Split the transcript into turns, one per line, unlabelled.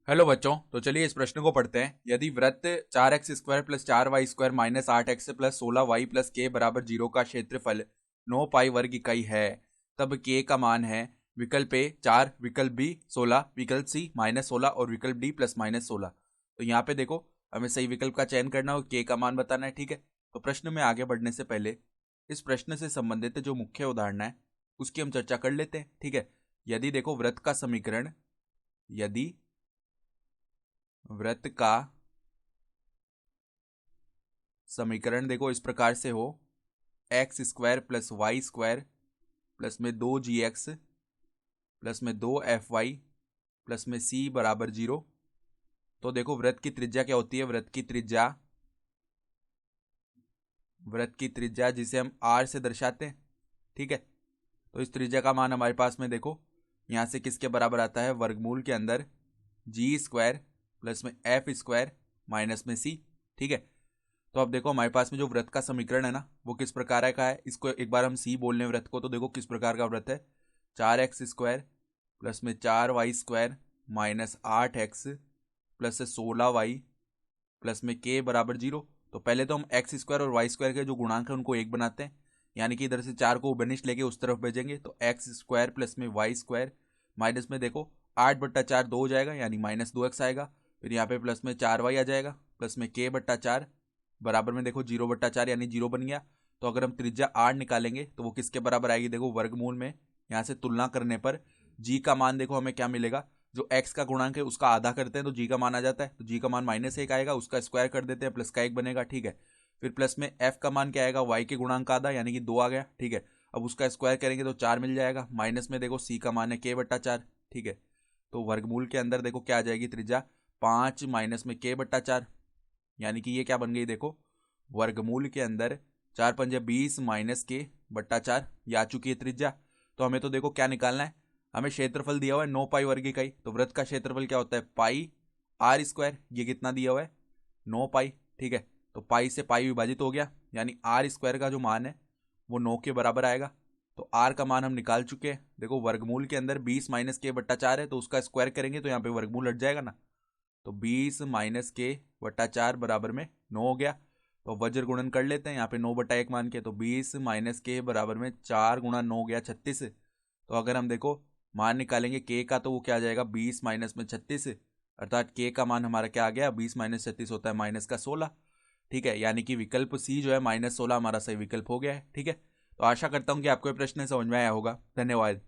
Hello बच्चों, तो चलिए इस प्रश्न को पढ़ते हैं। यदि वृत्त 4x² plus 4y² minus 8x plus 16y plus k बराबर 0 का क्षेत्रफल 9 पाई वर्ग इकाई है, तब k का मान है विकल्प ए 4, विकल्प बी 16, विकल्प सी -16 और विकल्प डी प्लस -16। तो यहाँ पे देखो, हमें सही विकल्प का चयन करना है और k का मान बताना है। ठीक है, तो प्रश्न में आगे बढ़ने से पहले इस प्रश्न से संबंधित जो मुख्य उदाहरण है उसकी हम चर्चा कर लेते हैं। ठीक है, यदि देखो वृत्त का समीकरण, यदि वृत्त का समीकरण देखो इस प्रकार से हो, x² प्लस y² प्लस में 2gx प्लस में 2fy प्लस में c बराबर 0। तो देखो वृत्त की त्रिज्या क्या होती है, वृत्त की त्रिज्या जिसे हम r से दर्शाते हैं। ठीक है, तो इस त्रिज्या का मान हमारे पास में देखो यहां से किसके बराबर आता है, वर्गमूल के अंदर g² प्लस में f² माइनस में c। ठीक है, तो अब देखो हमारे पास में जो वृत्त का समीकरण है ना वो किस प्रकार का है, इसको एक बार हम सी बोल लें वृत्त को। तो देखो किस प्रकार का वृत्त है, 4x² प्लस में 4y² minus 8x plus 16y plus में k बराबर 0। तो पहले तो हम x² और y² के जो गुणांक है उनको एक बनाते हैं, यानी कि इधर से 4 को उभयनिष्ठ लेके उस तरफ भेजेंगे। तो x² प्लस में y² माइनस में देखो 8/4 2 हो जाएगा, यानी -2x आएगा। फिर यहाँ पे प्लस में 4y आ जाएगा, प्लस में k/4 बराबर में देखो 0/4 यानी 0 बन गया। तो अगर हम त्रिज्या r निकालेंगे तो वो किसके बराबर आएगी, देखो वर्गमूल में यहाँ से तुलना करने पर g का मान देखो हमें क्या मिलेगा, जो x का गुणांक है उसका आधा करते हैं तो g का मान आ जाता है। तो g का मान -1 आएगा, उसका स्क्वायर कर देते हैं, प्लस का 1 बनेगा। ठीक है, फिर प्लस में f का मान क्या आएगा, y के गुणांक का आधा यानी कि 2 आ गया। ठीक है, अब उसका स्क्वायर करेंगे तो 4 मिल जाएगा, माइनस में देखो c का मान है k/4। ठीक है, तो वर्गमूल के अंदर देखो क्या आ जाएगी त्रिज्या 5 माइनस में k/4, यानी कि ये क्या बन गई, देखो वर्गमूल के अंदर 4 पंजे 20 माइनस k/4 ये आ चुकी है त्रिज्या। तो हमें तो देखो क्या निकालना है, हमें क्षेत्रफल दिया हुआ है 9 पाई वर्ग इकाई। तो वृत्त का क्षेत्रफल क्या होता है, पाई r²। ये कितना दिया हुआ है, 9 पाई। ठीक है, तो पाई से पाई विभाजित हो गया, यानी r² का जो मान है वो 9 के बराबर आएगा। तो r का मान हम निकाल चुके हैं। देखो वर्गमूल के अंदर 20 माइनस k/4 है, तो उसका स्क्वायर करेंगे तो यहाँ पे वर्गमूल हट जाएगा ना। तो 20 माइनस k/4 बराबर में 9 हो गया। तो वज्र गुणन कर लेते हैं यहाँ पे 9/1 मान के, तो 20 माइनस k बराबर में 4 गुणा 9 गया 36। तो अगर हम देखो मान निकालेंगे k का तो वो क्या आ जाएगा, 20 माइनस में 36, अर्थात k का मान हमारा क्या आ गया, 20 माइनस 36 होता है -16। ठीक है, यानी कि विकल्प सी जो है -16 हमारा सही विकल्प हो गया है। ठीक है, तो आशा करता हूँ कि आपको ये प्रश्न समझ में आया होगा। धन्यवाद।